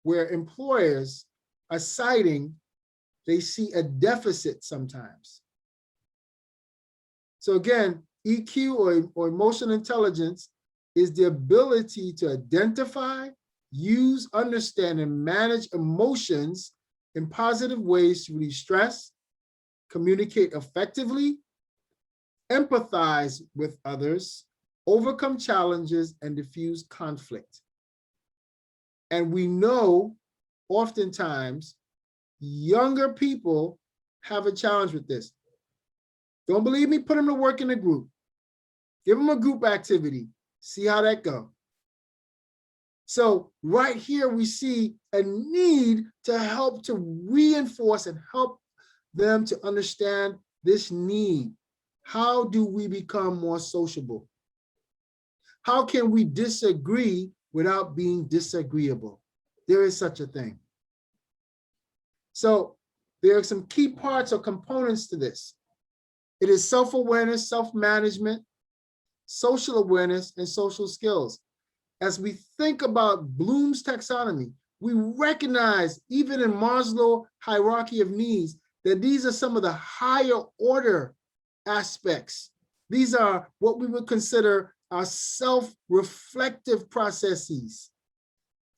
where employers are citing they see a deficit sometimes. So again, EQ or emotional intelligence is the ability to identify, use, understand, and manage emotions in positive ways to relieve stress, communicate effectively, empathize with others, overcome challenges, and diffuse conflict. And we know oftentimes younger people have a challenge with this. Don't believe me? Put them to work in a group. Give them a group activity. See how that goes. So right here, we see a need to help to reinforce and help them to understand this need. How do we become more sociable? How can we disagree without being disagreeable? There is such a thing. So there are some key parts or components to this. It is self-awareness, self-management, social awareness, and social skills. As we think about Bloom's taxonomy, we recognize, even in Maslow's hierarchy of needs, that these are some of the higher order aspects. These are what we would consider our self-reflective processes.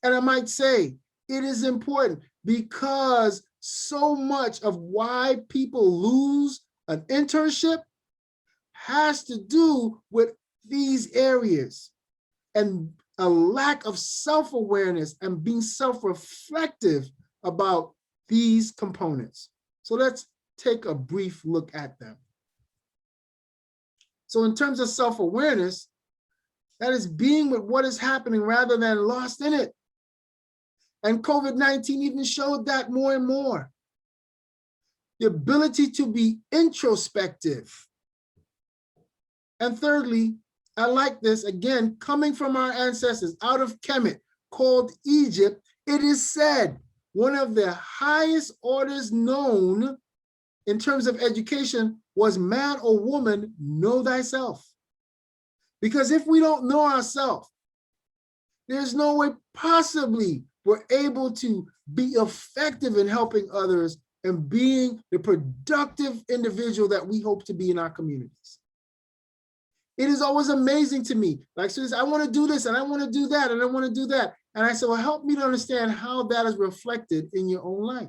And I might say it is important because so much of why people lose an internship has to do with these areas and a lack of self-awareness and being self-reflective about these components. So let's take a brief look at them. So in terms of self-awareness, that is being with what is happening rather than lost in it. And COVID-19 even showed that more and more. The ability to be introspective. And thirdly, I like this, again, coming from our ancestors out of Kemet, called Egypt, it is said one of the highest orders known in terms of education was man or woman, know thyself. Because if we don't know ourselves, there's no way possibly we're able to be effective in helping others and being the productive individual that we hope to be in our communities. It is always amazing to me. Like, students, I want to do this and I want to do that and I want to do that. And I said, well, help me to understand how that is reflected in your own life.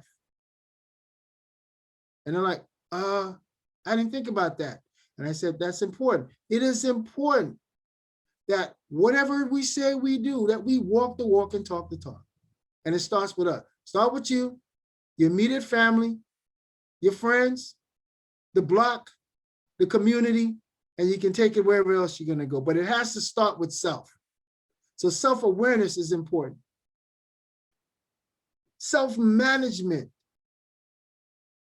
And they're like, I didn't think about that. And I said, that's important. It is important that whatever we say we do, that we walk the walk and talk the talk. And it starts with us. Start with you, your immediate family, your friends, the block, the community, and you can take it wherever else you're going to go. But it has to start with self. So self-awareness is important. Self-management.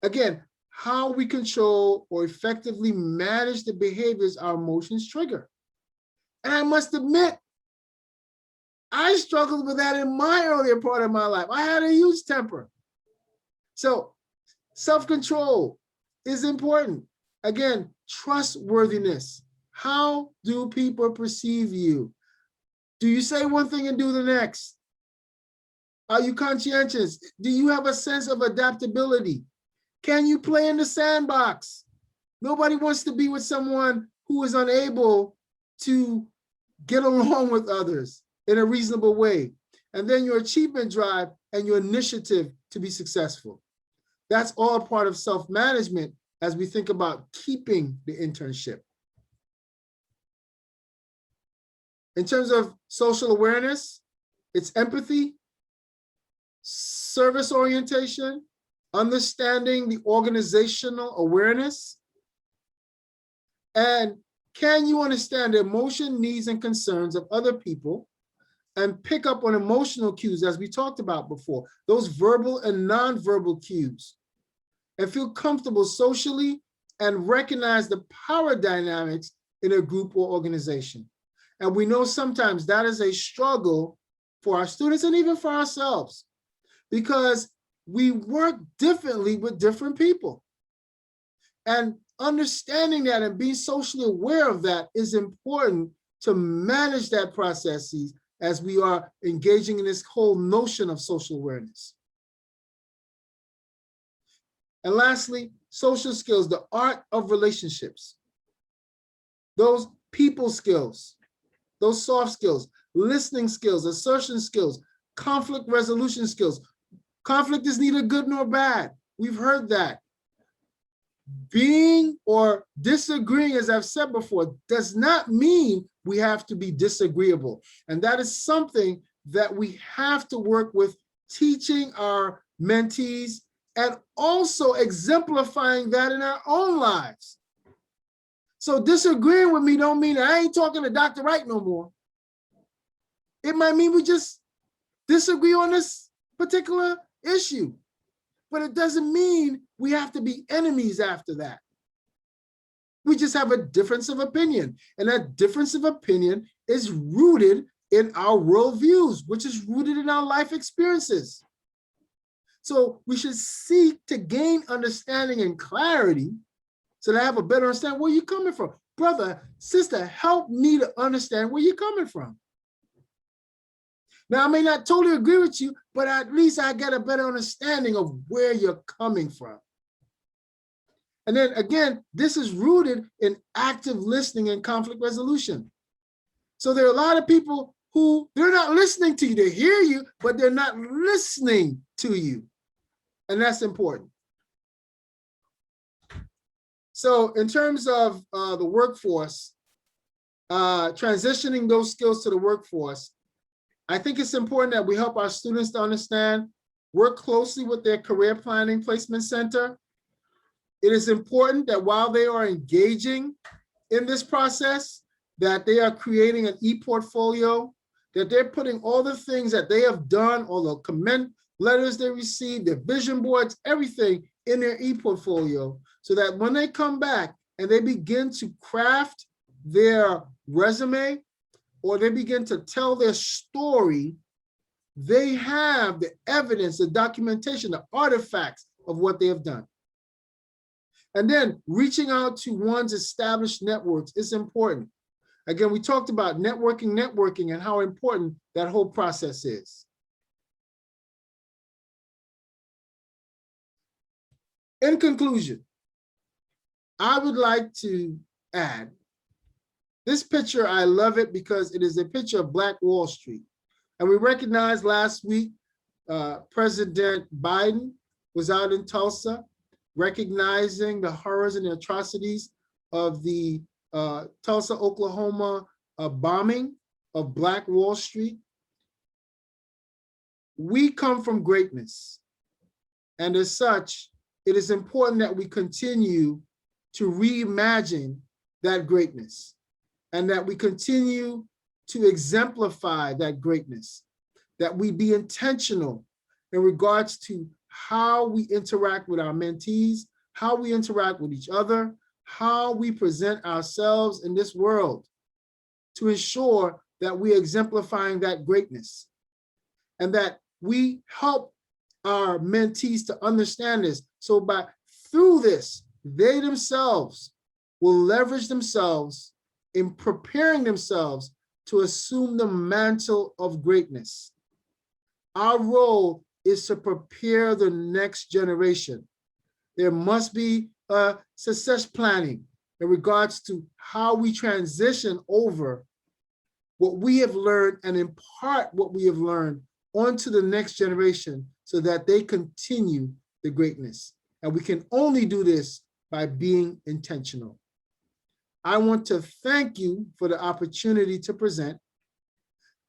Again, how we control or effectively manage the behaviors our emotions trigger. And I must admit, I struggled with that in my earlier part of my life. I had a huge temper. So self-control is important. Again, trustworthiness. How do people perceive you? Do you say one thing and do the next? Are you conscientious? Do you have a sense of adaptability? Can you play in the sandbox? Nobody wants to be with someone who is unable to get along with others in a reasonable way. And then your achievement drive and your initiative to be successful. That's all part of self-management as we think about keeping the internship. In terms of social awareness, it's empathy, service orientation, understanding the organizational awareness, and can you understand the emotion, needs, and concerns of other people and pick up on emotional cues, as we talked about before, those verbal and nonverbal cues, and feel comfortable socially and recognize the power dynamics in a group or organization. And we know sometimes that is a struggle for our students and even for ourselves, because we work differently with different people. And understanding that and being socially aware of that is important to manage that processes as we are engaging in this whole notion of social awareness. And lastly, social skills, the art of relationships. Those people skills, those soft skills, listening skills, assertion skills, conflict resolution skills. Conflict is neither good nor bad. We've heard that. Being or disagreeing, as I've said before, does not mean we have to be disagreeable. And that is something that we have to work with teaching our mentees and also exemplifying that in our own lives. So disagreeing with me don't mean I ain't talking to Dr. Wright no more. It might mean we just disagree on this particular issue, but it doesn't mean we have to be enemies after that. We just have a difference of opinion, and that difference of opinion is rooted in our worldviews, which is rooted in our life experiences. So we should seek to gain understanding and clarity so that I have a better understanding where you're coming from. Brother, sister, help me to understand where you're coming from. Now, I may not totally agree with you, but at least I get a better understanding of where you're coming from. And then again, this is rooted in active listening and conflict resolution. So there are a lot of people who they're not listening to you. They hear you, but they're not listening to you. And that's important. So in terms of the workforce, transitioning those skills to the workforce, I think it's important that we help our students to understand, work closely with their career planning placement center. It is important that while they are engaging in this process, that they are creating an e-portfolio, that they're putting all the things that they have done, all the comment letters they received, their vision boards, everything in their e-portfolio, so that when they come back and they begin to craft their resume, or they begin to tell their story, they have the evidence, the documentation, the artifacts of what they have done. And then reaching out to one's established networks is important. Again, we talked about networking, and how important that whole process is. In conclusion, I would like to add, this picture, I love it because it is a picture of Black Wall Street. And we recognized last week, President Biden was out in Tulsa, recognizing the horrors and the atrocities of the Tulsa, Oklahoma bombing of Black Wall Street. We come from greatness. And as such, it is important that we continue to reimagine that greatness, and that we continue to exemplify that greatness, that we be intentional in regards to how we interact with our mentees, how we interact with each other, how we present ourselves in this world, to ensure that we are exemplifying that greatness, and that we help our mentees to understand this. So through this, they themselves will leverage themselves in preparing themselves to assume the mantle of greatness. Our role is to prepare the next generation. There must be a success planning in regards to how we transition over what we have learned and impart what we have learned onto the next generation so that they continue the greatness. And we can only do this by being intentional. I want to thank you for the opportunity to present.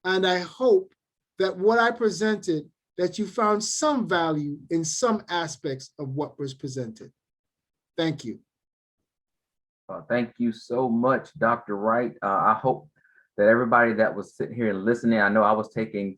And I hope that what I presented, that you found some value in some aspects of what was presented. Thank you. Thank you so much, Dr. Wright. I hope that everybody that was sitting here and listening, I know I was taking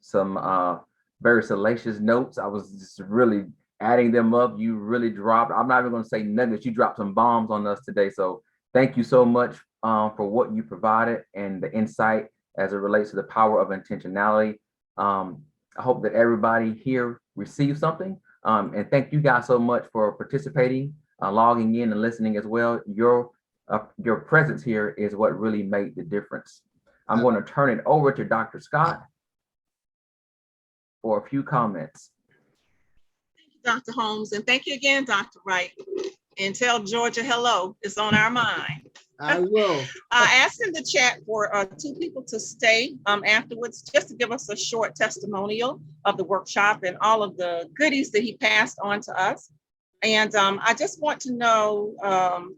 some very salacious notes. I was just really adding them up. You really dropped, I'm not even going to say nuggets, you dropped some bombs on us today. So thank you so much for what you provided and the insight as it relates to the power of intentionality. I hope that everybody here received something. And thank you guys so much for participating, logging in and listening as well. Your presence here is what really made the difference. I'm going to turn it over to Dr. Scott for a few comments. Thank you, Dr. Holmes, and thank you again, Dr. Wright. And tell Georgia hello, it's on our mind. I will. I asked in the chat for 2 people to stay afterwards, just to give us a short testimonial of the workshop and all of the goodies that he passed on to us. And I just want to know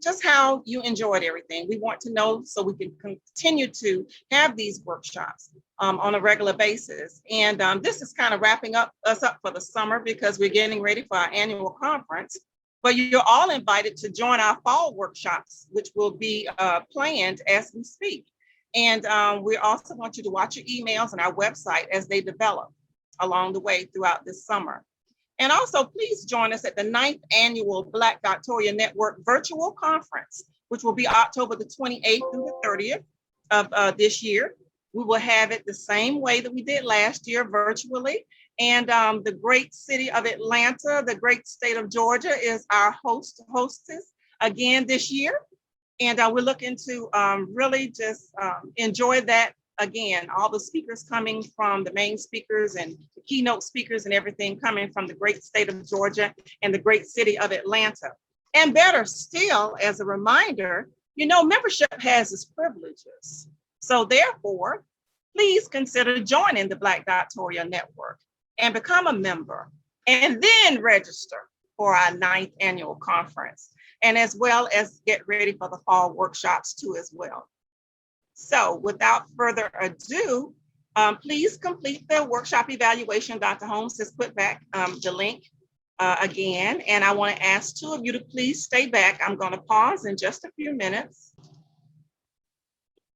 just how you enjoyed everything. We want to know so we can continue to have these workshops on a regular basis. And this is kind of wrapping us up for the summer because we're getting ready for our annual conference. But you're all invited to join our fall workshops, which will be planned as we speak. And we also want you to watch your emails and our website as they develop along the way throughout this summer. And also, please join us at the 9th Annual Black Doctoria Network Virtual Conference, which will be October the 28th through the 30th of this year. We will have it the same way that we did last year, virtually. And the great city of Atlanta, the great state of Georgia is our hostess again this year. And we're looking to really just enjoy that again, all the speakers coming from the main speakers and the keynote speakers and everything coming from the great state of Georgia and the great city of Atlanta. And better still, as a reminder, you know, membership has its privileges. So therefore, please consider joining the Black Doctoria Network and become a member, and then register for our 9th annual conference, and as well as get ready for the fall workshops too as well. So without further ado, please complete the workshop evaluation. Dr. Holmes has put back the link again, and I want to ask 2 of you to please stay back. I'm going to pause in just a few minutes.